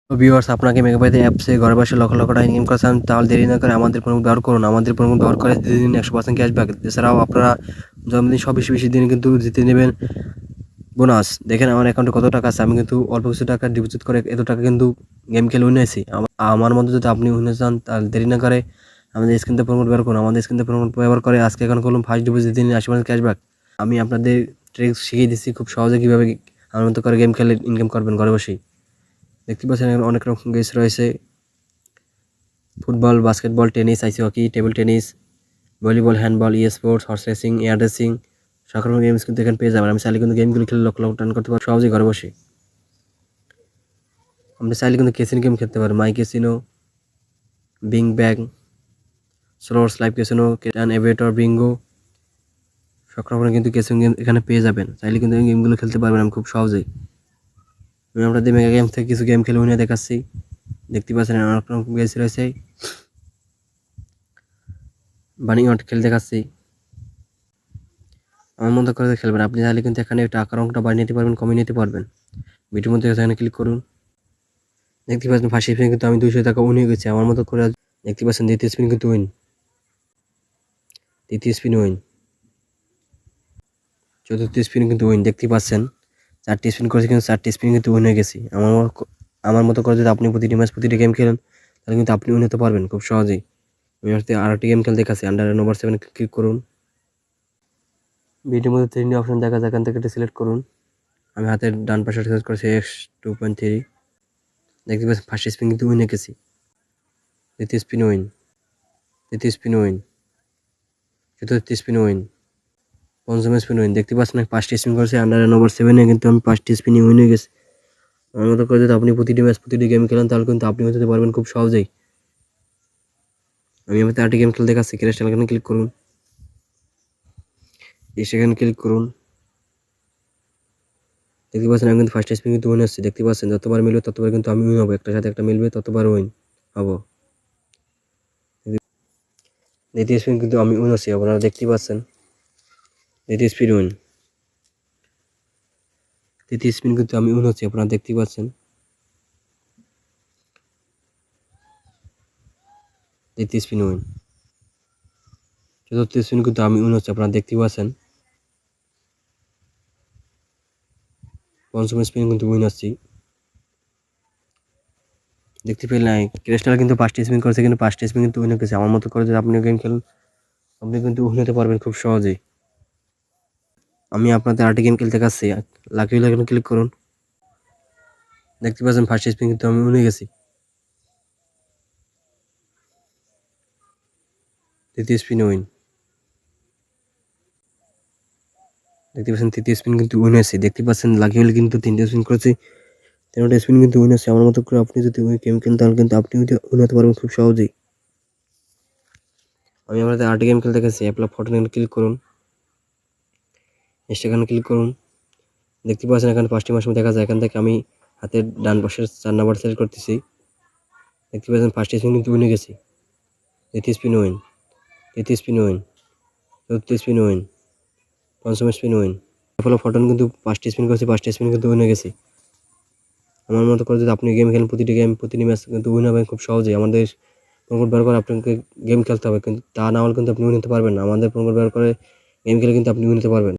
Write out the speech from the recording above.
তো ভিউয়ার্স, আপনাকে মেগাবাইতে অ্যাপসে ঘরে বসে লক্ষ লক্ষ টাকা ইনকাম করতে চান, তাহলে দেরি না করে আমাদের প্রোমো ব্যবহার করুন। আমাদের প্রোমো ব্যবহার করে দিন 100% ক্যাশব্যাক। এছাড়াও আপনারা জন্মদিন সব বেশি বেশি দিন কিন্তু জিতে নেবেন বোনাস। দেখেন আমার অ্যাকাউন্টে কত টাকা আছে, আমি কিন্তু অল্প কিছু টাকা ডিপোজিট করে এত টাকা কিন্তু গেম খেলে উঠেছি। আমার মধ্যে যদি আপনি উঠে চান তাহলে দেরি না করে আমাদের স্ক্রিনতে প্রোমো ব্যবহার করুন। আমাদের স্ক্রিনতে প্রোমো ব্যবহার করে আজকে এখন করুন ফার্স্ট ডিপোজিট দিন 80% ক্যাশব্যাক। আমি আপনাদের ট্রিক্স শিখিয়ে দিচ্ছি খুব সহজে কীভাবে আমার মতো করে গেম খেলে ইনকাম করবেন ঘরে বসেই। দেখতে পাচ্ছেন এখানে অনেক রকম গেমস রয়েছে: football, basketball, tennis, ice hockey, table tennis, volleyball, handball, E sports, horse racing, air racing, সকল রকম গেমস কিন্তু এখানে পেয়ে যাবেন। আমি চাইলে কিন্তু গেমগুলো খেলে লক্ষ লক্ষ টার্ন করতে পারবো সহজেই ঘরে বসে। আপনি চাইলে কিন্তু কেসিনো গেম খেলতে পারেন, মাই কেসিনো, বিং ব্যাং, স্লোর্স live casino, can aviator, bingo, সকল রকমের কিন্তু কেসিনো গেম এখানে পেয়ে যাবেন। চাইলে কিন্তু এই গেমগুলো খেলতে পারবেন আমি খুব সহজেই। আমি আপনাদের মেগা গেম থেকে কিছু গেম খেলে উঠে দেখাচ্ছি। দেখতে পাচ্ছেন অনেক রকম গেমস রয়েছে। বানি ওয়াট খেলে দেখাচ্ছি, আমার মতো করে খেলবেন। আপনি চাইলে কিন্তু এখানে টাকার অঙ্কটা বাড়িয়ে নিতে পারবেন, কমিয়ে নিতে পারবেন। ভিডিওর মধ্যে এখানে ক্লিক করুন। দেখতে পাচ্ছেন ফার্স্ট স্পিন কিন্তু আমি 200 টাকা উইন হয়ে গেছি আমার মতো করে। দেখতে পাচ্ছেন দ্বিতীয় স্পিন কিন্তু উইন, তৃতীয় স্পিন উইন, চতুর্থ স্পিন কিন্তু উইন। দেখতে পাচ্ছেন চারটি স্পিন করেছি কিন্তু চারটি স্পিন কিন্তু উইন হয়ে গেছি। আমার মতো করে যদি আপনি প্রতিটি ম্যাচ প্রতিটি গেম খেলেন তাহলে কিন্তু আপনি উইন হতে পারবেন খুব সহজেই। আমি হচ্ছে আরেকটি গেম খেলতে দেখাচ্ছি। আন্ডার ওভার 7 ক্লিক করুন। ভিডিওর মধ্যে 3 অপশন দেখা যায়, এখান থেকে এটা সিলেক্ট করুন। আমি হাতের ডান পাশে সিলেক্ট করেছি X2.3। দেখতে পাচ্ছেন ফার্স্ট স্পিন কিন্তু উইন হয়ে গেছি, দ্বিতীয় স্পিন উইন, তৃতীয় স্পিন উইন, চতুর্থ স্পিন উইন, পঞ্চম স্পিন উইন। দেখতে পাচ্ছেন আমি 5টি স্পিন করেছি আন্ডার ওভার 7-এ, কিন্তু আমি 5টি স্পিনই উইন হয়ে গেছি। আমার মতো করে যদি আপনি প্রতিটি ম্যাচ প্রতিটি গেম খেলেন তাহলে কিন্তু আপনি হতে পারবেন খুব সহজেই। আমি আমার 8টি গেম খেলতে দেখাচ্ছি। ক্র্যাশ এখানে ক্লিক করুন, সেখানে ক্লিক করুন। দেখতে পাচ্ছেন আমি কিন্তু ফার্স্ট স্পিন কিন্তু উইন হচ্ছে। দেখতে পাচ্ছেন যতবার মিলবে ততবার কিন্তু আমি উইন হবো, একটার সাথে একটা মিলবে ততবার উইন হবো। দ্বিতীয় স্পিন কিন্তু আমি উইন হচ্ছি, আপনারা দেখতে পাচ্ছেন। দ্বিতীয় স্পিন উইন, তৃতীয় স্পিন কিন্তু আমি উইন হচ্ছি, আপনারা দেখতে পাচ্ছেন। তৃতীয় স্পিন উইন, চতুর্থ স্পিন কিন্তু আমি উইন হচ্ছি, আপনারা দেখতে পাচ্ছেন। পঞ্চম স্পিন কিন্তু উইন হচ্ছি, দেখতে পেলেন। ক্রিস্টাল কিন্তু 5টি স্পিন করেছে, কিন্তু 5টি স্পিন কিন্তু উইন হয়েছে। আমার মতো করে যদি আপনি গেম খেলেন আপনি কিন্তু উইন হতে পারবেন খুব সহজেই। আমি আপনাদের 8টি গেম খেলতে দেখাচ্ছি। লাকি এখানে ক্লিক করুন। দেখতে পাচ্ছেন ফার্স্ট স্পিন কিন্তু আমি উইন হয়ে গেছি, তৃতীয় স্পিন উইন, দেখতে পাচ্ছেন তৃতীয় স্পিন কিন্তু উইন হয়েছে। দেখতে পাচ্ছেন লাকি হলে কিন্তু 3টে স্পিন করেছি, 3টা স্পিন কিন্তু উইন হচ্ছে। আমার মতো করে আপনি যদি গেম খেলেন তাহলে কিন্তু আপনি উইন হতে পারবেন খুব সহজেই। আমি আপনাদের 8টি গেম খেলতে দেখাচ্ছি। অ্যাপলা ফটো এখানে ক্লিক করুন, এখানে ক্লিক করুন। দেখতে পাচ্ছেন এখানে 5টি মাস দেখা যায়। এখান থেকে আমি হাতের ডান পাশের 4 নাম্বার সিলেক্ট করতেছি। দেখতে পাচ্ছেন ফার্স্ট স্পিন কিন্তু উইন হয়ে গেছি, দ্বিতীয় স্পিন উইন, তৃতীয় স্পিন উইন, চতুর্থ স্পিন উইন, পঞ্চম স্পিন উইন। ফলে ফটন কিন্তু 5টি স্পিন করেছি, 5টি স্পিন কিন্তু উইন হয়ে গেছি। আমার মতো করে যদি আপনি গেম খেলেন প্রতিটি গেম প্রতিটি ম্যাচ কিন্তু উইন হবেন খুব সহজেই। আমাদের প্রোমোট ব্যবহার করে আপনাকে গেম খেলতে হবে, কিন্তু তা না হলে কিন্তু আপনি উইন হতে পারবেন না। আমাদের প্রোমোট ব্যবহার করে গেম খেলে কিন্তু আপনি উইন হতে পারবেন।